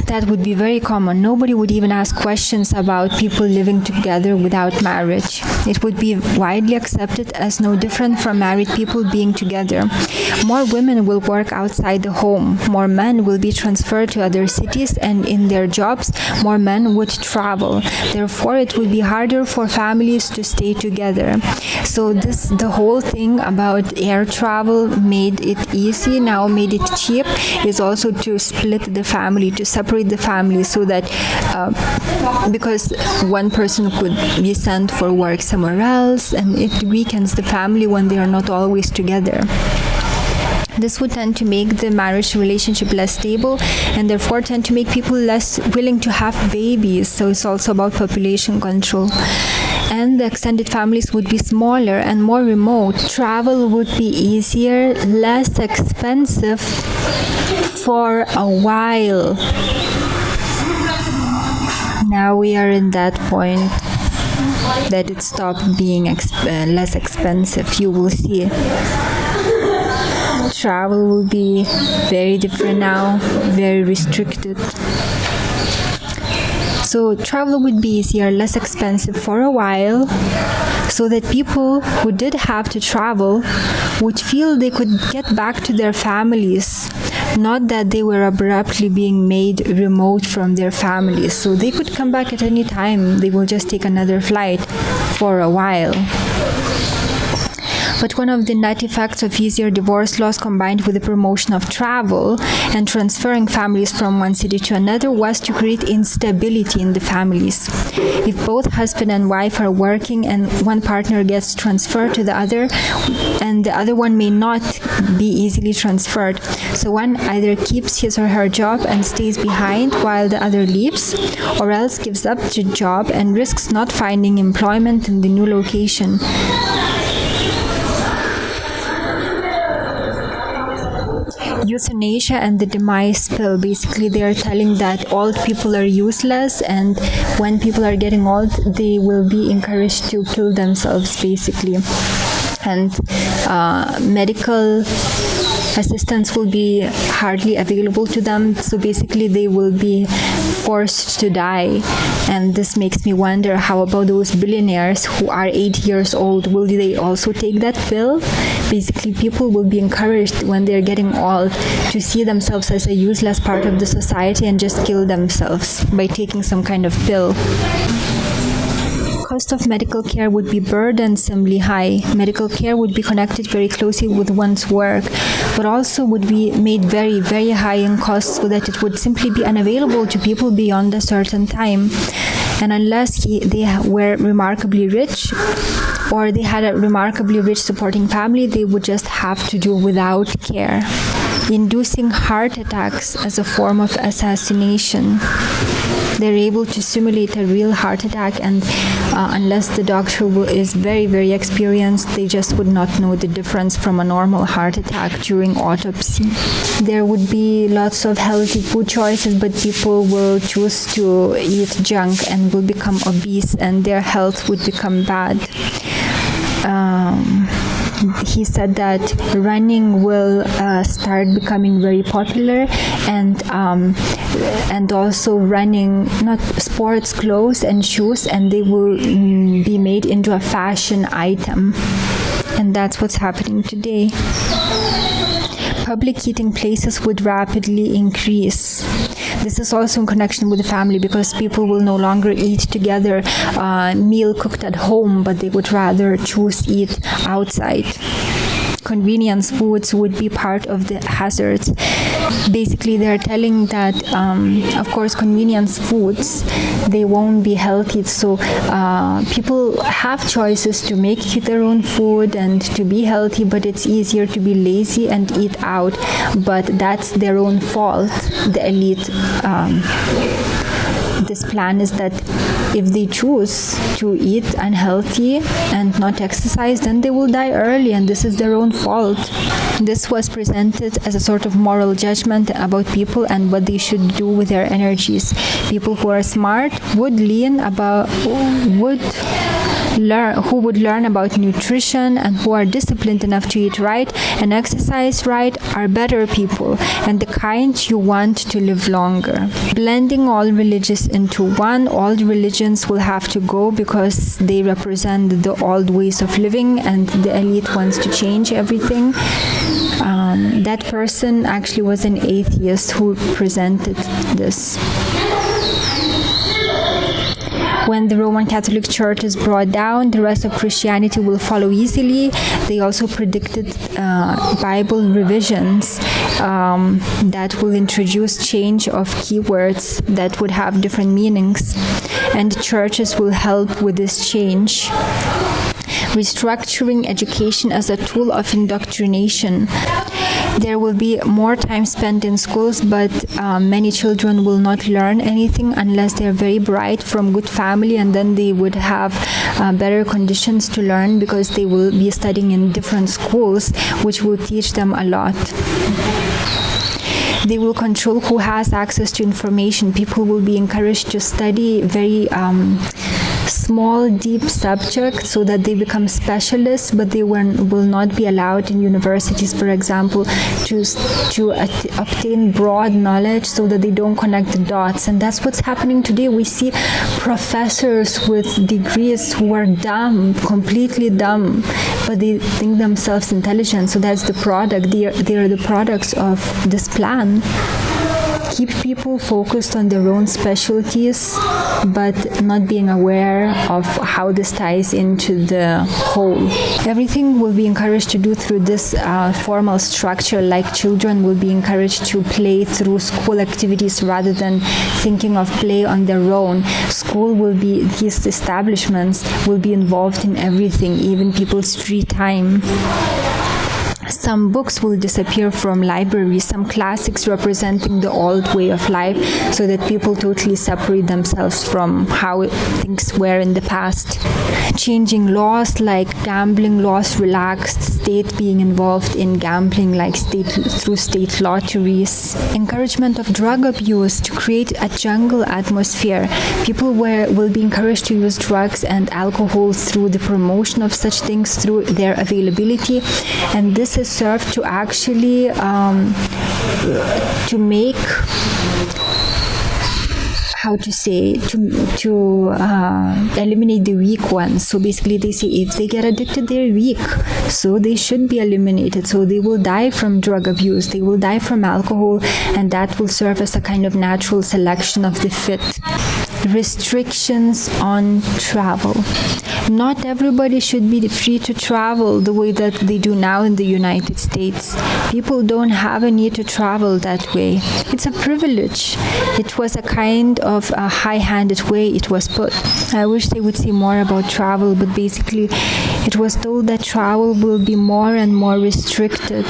that would be very common. Nobody would even ask questions about people living together without marriage. It would be widely accepted as no different from married people being together. More women will work outside the home. More men will be transferred to other cities, and in their jobs, more men would travel. Therefore, it would be harder for families to stay together. So the whole thing about air travel made it easy, now made it cheap, is also to split the family, to separate the family, so that because one person could be sent for work somewhere else, and it weakens the family when they are not always together. This would tend to make the marriage relationship less stable, and therefore tend to make people less willing to have babies. So it's also about population control. And the extended families would be smaller and more remote. Travel would be easier, less expensive for a while. Now we are in that point that it stopped being less expensive. You will see travel will be very different now, very restricted. So travel would be easier, less expensive for a while, so that people who did have to travel would feel they could get back to their families, not that they were abruptly being made remote from their families. So they could come back at any time. They will just take another flight for a while. But one of the net effects of easier divorce laws combined with the promotion of travel and transferring families from one city to another was to create instability in the families. If both husband and wife are working and one partner gets transferred to the other, and the other one may not be easily transferred, so one either keeps his or her job and stays behind while the other leaves, or else gives up the job and risks not finding employment in the new location. Euthanasia and the demise pill. Basically, they are telling that old people are useless, and when people are getting old, they will be encouraged to kill themselves, basically. And medical assistance will be hardly available to them, so basically they will be forced to die. And this makes me wonder, how about those billionaires who are 80 years old? Will they also take that pill? Basically, people will be encouraged when they're getting old to see themselves as a useless part of the society and just kill themselves by taking some kind of pill. Cost of medical care would be burdensomely high. Medical care would be connected very closely with one's work, but also would be made very, very high in cost, so that it would simply be unavailable to people beyond a certain time. And unless they were remarkably rich, or they had a remarkably rich supporting family, they would just have to do without care. Inducing heart attacks as a form of assassination. They're able to simulate a real heart attack, and unless the doctor is very, very experienced, they just would not know the difference from a normal heart attack during autopsy. There would be lots of healthy food choices, but people will choose to eat junk and will become obese, and their health would become bad. He said that running will start becoming very popular, and also running, not sports clothes and shoes, and they will be made into a fashion item. And that's what's happening today. Public eating places would rapidly increase. This is also in connection with the family, because people will no longer eat together, meal cooked at home, but they would rather choose eat outside. Convenience foods would be part of the hazards. Basically, they're telling that, of course, convenience foods, they won't be healthy. So people have choices to make their own food and to be healthy, but it's easier to be lazy and eat out. But that's their own fault, the elite. This plan is that if they choose to eat unhealthy and not exercise, then they will die early, and this is their own fault. This was presented as a sort of moral judgment about people and what they should do with their energies. People who are smart would who would learn about nutrition and who are disciplined enough to eat right and exercise right are better people and the kind you want to live longer. Blending all religions into one, all religions will have to go because they represent the old ways of living and the elite wants to change everything. That person actually was an atheist who presented this. When the Roman Catholic Church is brought down, the rest of Christianity will follow easily. They also predicted Bible revisions that will introduce change of keywords that would have different meanings, and churches will help with this change. Restructuring education as a tool of indoctrination. There will be more time spent in schools, but many children will not learn anything unless they're very bright from good family, and then they would have better conditions to learn because they will be studying in different schools, which will teach them a lot. They will control who has access to information. People will be encouraged to study very small, deep subjects so that they become specialists, but they will not be allowed in universities, for example, to obtain broad knowledge so that they don't connect the dots. And that's what's happening today. We see professors with degrees who are dumb, completely dumb, but they think themselves intelligent. So that's the product. They are the products of this plan. Keep people focused on their own specialties, but not being aware of how this ties into the whole. Everything will be encouraged to do through this formal structure, like children will be encouraged to play through school activities rather than thinking of play on their own. School will be, these establishments will be involved in everything, even people's free time. Some books will disappear from libraries, some classics representing the old way of life, so that people totally separate themselves from how things were in the past. Changing laws like gambling laws relaxed, state being involved in gambling like through state lotteries. Encouragement of drug abuse to create a jungle atmosphere. People will be encouraged to use drugs and alcohol through the promotion of such things, through their availability, and this is served to actually to make to eliminate the weak ones. So basically they say if they get addicted, they're weak, so they should be eliminated. So they will die from drug abuse, they will die from alcohol, and that will serve as a kind of natural selection of the fit. Restrictions on travel. Not everybody should be free to travel the way that they do now in the United States. People don't have a need to travel that way. It's a privilege. It was a kind of a high-handed way it was put. I wish they would say more about travel, but basically it was told that travel will be more and more restricted.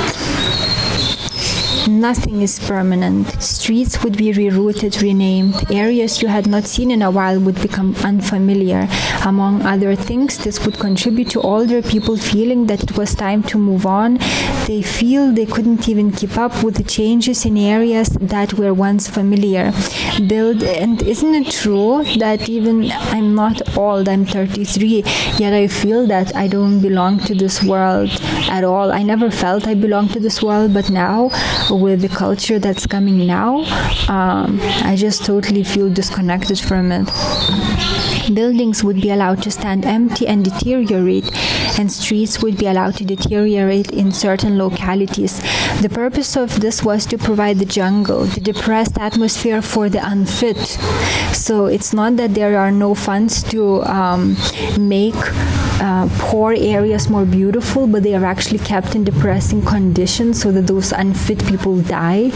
Nothing is permanent. Streets would be rerouted, renamed. Areas you had not seen in a while would become unfamiliar. Among other things, this would contribute to older people feeling that it was time to move on. They feel they couldn't even keep up with the changes in areas that were once familiar. And isn't it true that even I'm not old, I'm 33, yet I feel that I don't belong to this world at all. I never felt I belonged to this world, but now, with the culture that's coming now, I just totally feel disconnected from it. Buildings would be allowed to stand empty and deteriorate, and streets would be allowed to deteriorate in certain localities. The purpose of this was to provide the jungle, the depressed atmosphere for the unfit. So it's not that there are no funds to make poor areas more beautiful, but they are actually kept in depressing conditions so that those unfit people die.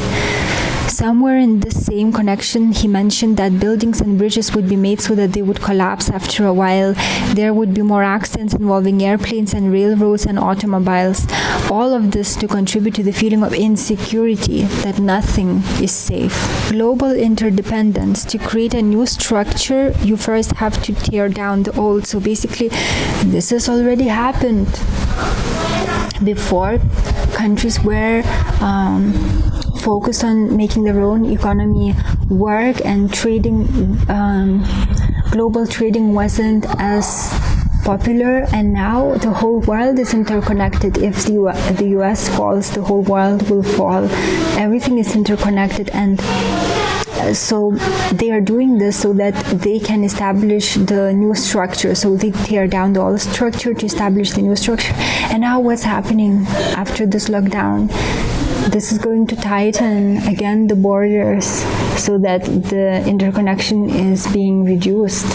Somewhere in the same connection, he mentioned that buildings and bridges would be made so that they would collapse after a while. There would be more accidents involving airplanes and railroads and automobiles. All of this to contribute to the feeling of insecurity, that nothing is safe. Global interdependence. To create a new structure, you first have to tear down the old. So basically, this has already happened. Before, countries were focused on making their own economy work, and trading, global trading wasn't as popular, and now the whole world is interconnected. If the US falls, the whole world will fall. Everything is interconnected, and so they are doing this so that they can establish the new structure. So they tear down the old structure to establish the new structure. And now what's happening after this lockdown? This is going to tighten again the borders so that the interconnection is being reduced.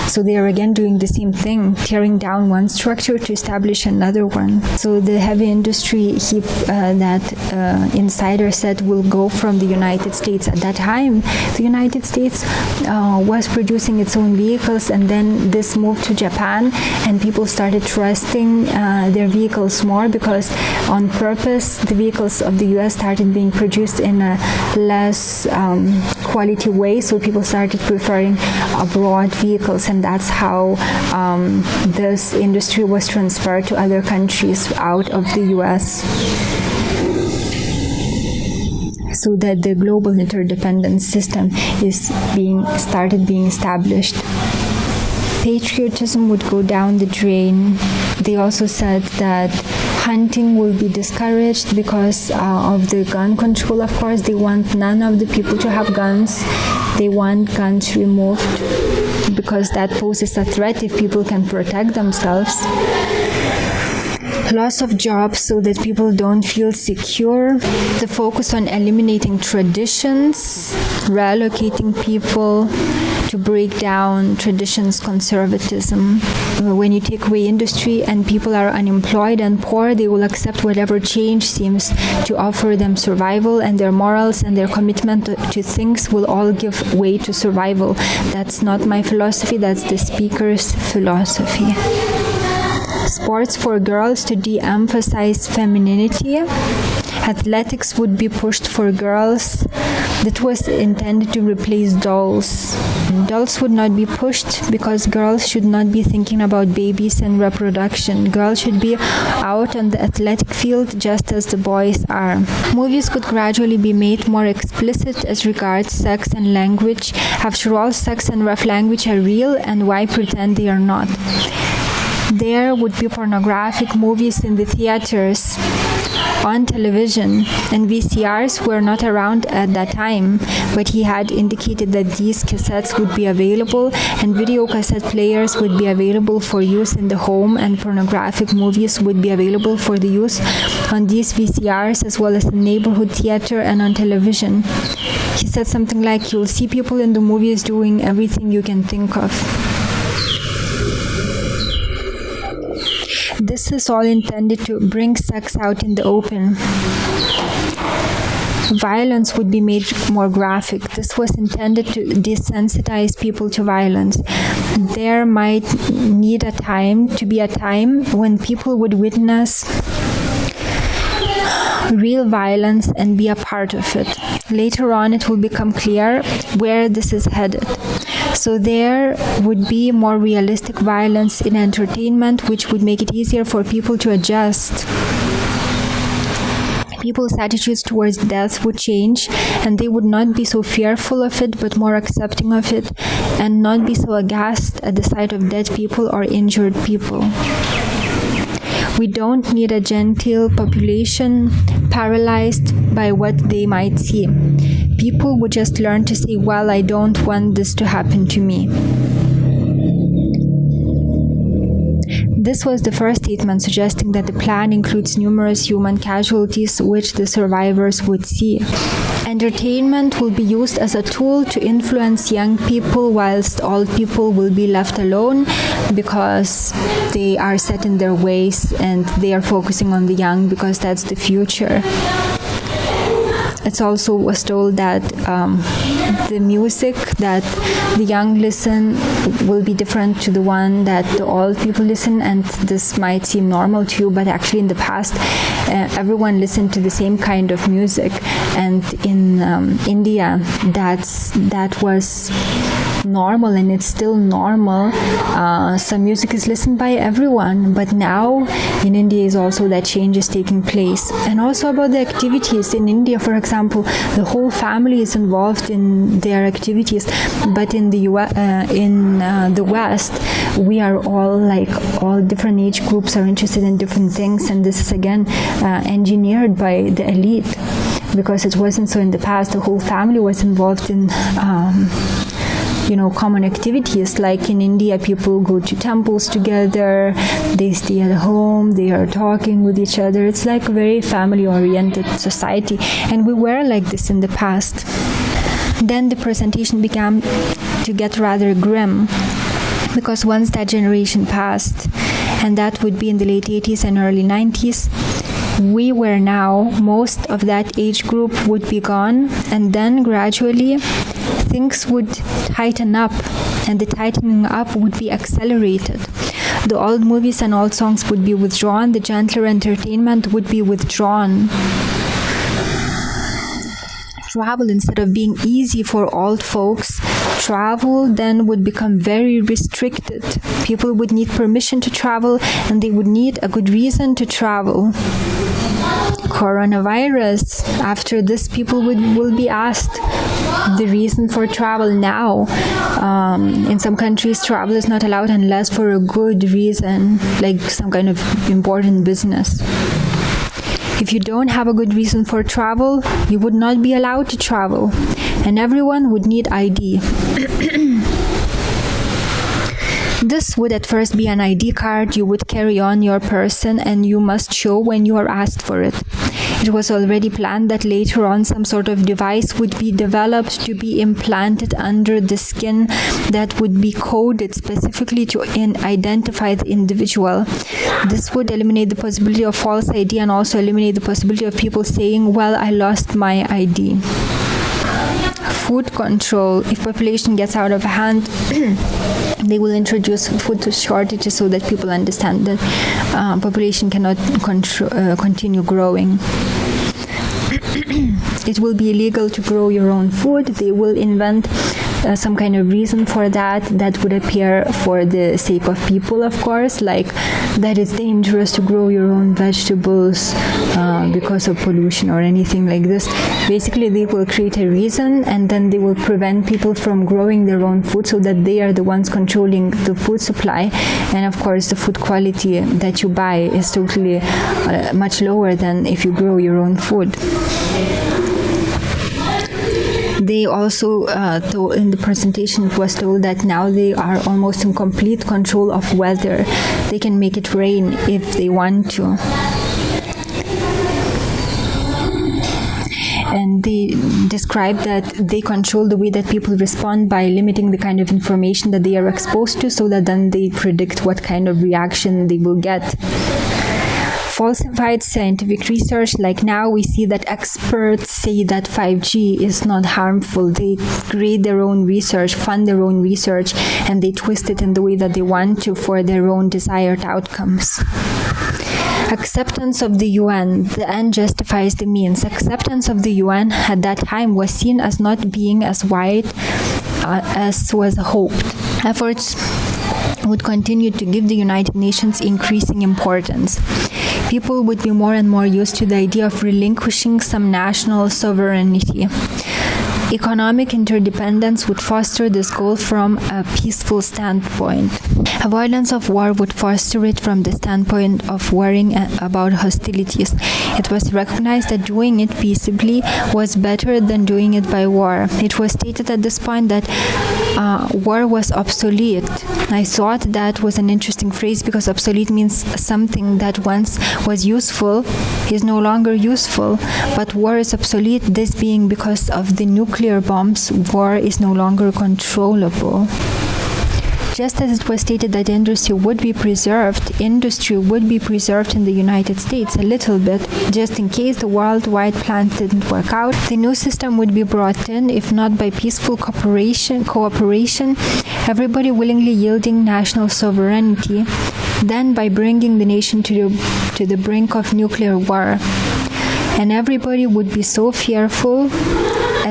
So they are again doing the same thing, tearing down one structure to establish another one. So the heavy industry that insider said will go from the United States. At that time, the United States was producing its own vehicles, and then this moved to Japan, and people started trusting their vehicles more because on purpose the vehicles of the US started being produced in a less quality way, so people started preferring abroad vehicles, and that's how this industry was transferred to other countries out of the US, so that the global interdependent system is started being established. Patriotism would go down the drain. They also said that hunting will be discouraged because of the gun control. Of course, they want none of the people to have guns. They want guns removed because that poses a threat if people can protect themselves. Loss of jobs so that people don't feel secure. The focus on eliminating traditions, reallocating people to break down traditions, conservatism. When you take away industry and people are unemployed and poor, they will accept whatever change seems to offer them survival, and their morals and their commitment to things will all give way to survival. That's not my philosophy, that's the speaker's philosophy. Sports for girls to de-emphasize femininity. Athletics would be pushed for girls. That was intended to replace dolls. Dolls would not be pushed because girls should not be thinking about babies and reproduction. Girls should be out on the athletic field just as the boys are. Movies could gradually be made more explicit as regards sex and language. After all, sex and rough language are real, and why pretend they are not? There would be pornographic movies in the theaters, on television, and VCRs were not around at that time, but he had indicated that these cassettes would be available and video cassette players would be available for use in the home, and pornographic movies would be available for the use on these VCRs as well as in neighborhood theater and on television. He said something like, "You'll see people in the movies doing everything you can think of." This is all intended to bring sex out in the open. Violence would be made more graphic. This was intended to desensitize people to violence. There might need to be a time when people would witness real violence and be a part of it. Later on, it will become clear where this is headed. So there would be more realistic violence in entertainment, which would make it easier for people to adjust. People's attitudes towards death would change, and they would not be so fearful of it, but more accepting of it, and not be so aghast at the sight of dead people or injured people. We don't need a genteel population paralyzed by what they might see. People would just learn to say, well, I don't want this to happen to me. This was the first statement suggesting that the plan includes numerous human casualties which the survivors would see. Entertainment will be used as a tool to influence young people, whilst old people will be left alone because they are set in their ways and they are focusing on the young because that's the future. It also was told that the music that the young listen will be different to the one that the old people listen, and this might seem normal to you, but actually in the past everyone listened to the same kind of music, and in India that was normal, and it's still normal. Some music is listened by everyone, but now in India is also that change is taking place. And also about the activities in India, for example, the whole family is involved in their activities, but in the the West, we are all different age groups are interested in different things, and this is again engineered by the elite, because it wasn't so in the past. The whole family was involved in common activities. Like in India, people go to temples together, they stay at home, they are talking with each other. It's like a very family-oriented society, and we were like this in the past. Then the presentation began to get rather grim, because once that generation passed, and that would be in the late 80s and early 90s, most of that age group would be gone, and then gradually things would tighten up, and the tightening up would be accelerated. The old movies and old songs would be withdrawn, the gentler entertainment would be withdrawn. Travel, instead of being easy for old folks, travel then would become very restricted. People would need permission to travel, and they would need a good reason to travel. Coronavirus, after this, people will be asked the reason for travel now. In some countries, travel is not allowed unless for a good reason, like some kind of important business. If you don't have a good reason for travel, you would not be allowed to travel, and everyone would need ID. This would at first be an ID card you would carry on your person, and you must show when you are asked for it. It was already planned that later on some sort of device would be developed to be implanted under the skin that would be coded specifically to identify the individual. This would eliminate the possibility of false ID, and also eliminate the possibility of people saying, well, I lost my ID. Food control. If population gets out of hand, they will introduce food shortages so that people understand that population cannot continue growing. It will be illegal to grow your own food. They will invent some kind of reason for that would appear for the sake of people, of course, like that it's dangerous to grow your own vegetables because of pollution or anything like this. Basically, they will create a reason, and then they will prevent people from growing their own food, so that they are the ones controlling the food supply. And of course, the food quality that you buy is totally much lower than if you grow your own food. They also, in the presentation, it was told that now they are almost in complete control of weather. They can make it rain if they want to. And they describe that they control the way that people respond by limiting the kind of information that they are exposed to, so that then they predict what kind of reaction they will get. Falsified scientific research, like now we see that experts say that 5G is not harmful. They create their own research, fund their own research, and they twist it in the way that they want to for their own desired outcomes. Acceptance of the UN. The end justifies the means. Acceptance of the UN at that time was seen as not being as wide as was hoped. Efforts would continue to give the United Nations increasing importance. People would be more and more used to the idea of relinquishing some national sovereignty. Economic interdependence would foster this goal from a peaceful standpoint. Avoidance of war would foster it from the standpoint of worrying about hostilities. It was recognized that doing it peaceably was better than doing it by war. It was stated at this point that war was obsolete. I thought that was an interesting phrase, because obsolete means something that once was useful is no longer useful, but war is obsolete, this being because of the nuclear bombs, war is no longer controllable. Just as it was stated that industry would be preserved in the United States a little bit, just in case the worldwide plan didn't work out. The new system would be brought in, if not by peaceful cooperation, everybody willingly yielding national sovereignty, then by bringing the nation to the brink of nuclear war. And everybody would be so fearful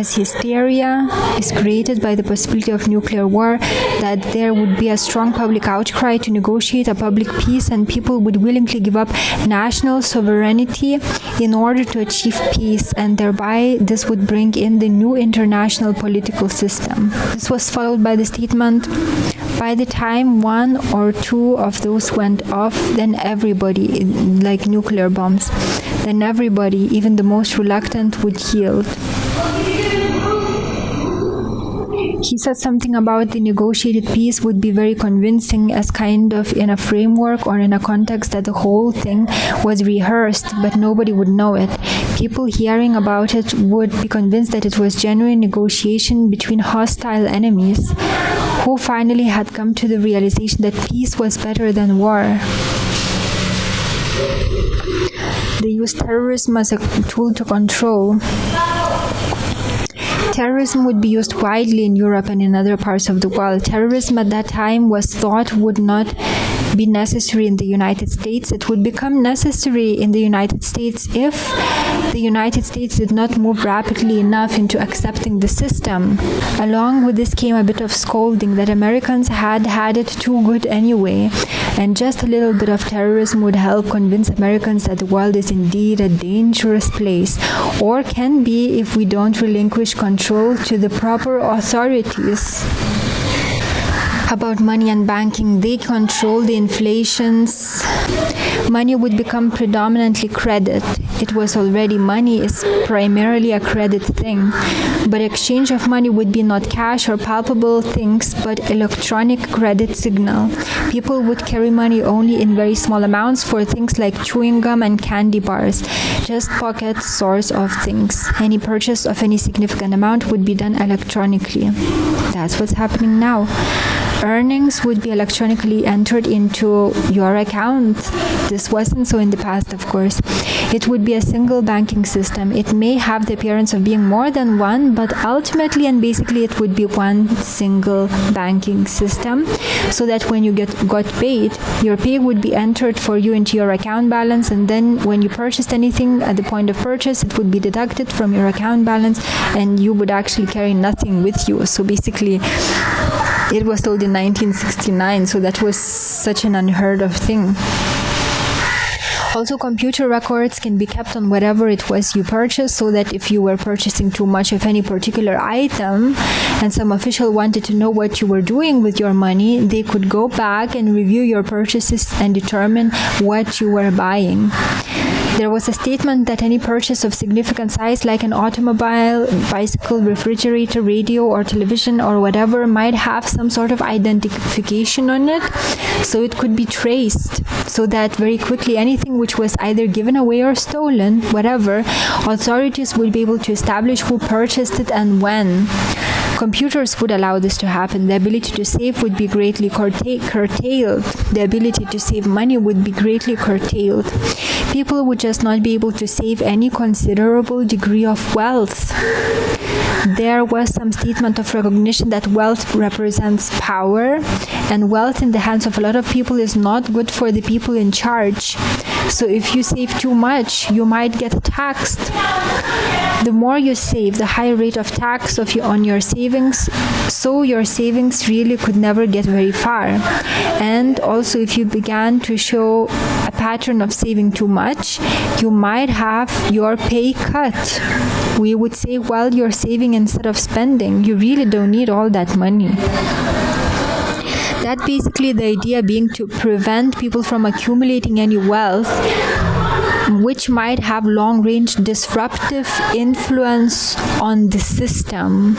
as hysteria is created by the possibility of nuclear war, that there would be a strong public outcry to negotiate a public peace and people would willingly give up national sovereignty in order to achieve peace, and thereby this would bring in the new international political system. This was followed by the statement, by the time one or two of those went off, then everybody, like nuclear bombs, then everybody, even the most reluctant, would yield. He said something about the negotiated peace would be very convincing as kind of in a framework or in a context that the whole thing was rehearsed, but nobody would know it. People hearing about it would be convinced that it was genuine negotiation between hostile enemies who finally had come to the realization that peace was better than war. They used terrorism as a tool to control. Terrorism would be used widely in Europe and in other parts of the world. Terrorism at that time was thought would not be necessary in the United States. It would become necessary in the United States if the United States did not move rapidly enough into accepting the system. Along with this came a bit of scolding that Americans had it too good anyway, and just a little bit of terrorism would help convince Americans that the world is indeed a dangerous place, or can be if we don't relinquish control to the proper authorities. About money and banking, they control the inflations. Money would become predominantly credit. It was already money is primarily a credit thing, but exchange of money would be not cash or palpable things, but electronic credit signal. People would carry money only in very small amounts for things like chewing gum and candy bars, just pocket source of things. Any purchase of any significant amount would be done electronically. That's what's happening now. Earnings would be electronically entered into your account. This wasn't so in the past, of course. It would be a single banking system. It may have the appearance of being more than one, but ultimately and basically it would be one single banking system, so that when you got paid, your pay would be entered for you into your account balance, and then when you purchased anything at the point of purchase, it would be deducted from your account balance and you would actually carry nothing with you. So basically, it was told in 1969, so that was such an unheard of thing. Also, computer records can be kept on whatever it was you purchased, so that if you were purchasing too much of any particular item and some official wanted to know what you were doing with your money, they could go back and review your purchases and determine what you were buying. There was a statement that any purchase of significant size, like an automobile, bicycle, refrigerator, radio, or television, or whatever, might have some sort of identification on it, so it could be traced, so that very quickly anything which was either given away or stolen, whatever, authorities would be able to establish who purchased it and when. Computers would allow this to happen. The ability to save would be greatly curtailed. The ability to save money would be greatly curtailed. People would just not be able to save any considerable degree of wealth. There was some statement of recognition that wealth represents power, and wealth in the hands of a lot of people is not good for the people in charge. So if you save too much, you might get taxed. The more you save, the higher rate of tax on your savings, so your savings really could never get very far. And also, if you began to show a pattern of saving too much, you might have your pay cut. We would say, well, you're saving instead of spending. You really don't need all that money. That basically the idea being to prevent people from accumulating any wealth, which might have long-range disruptive influence on the system.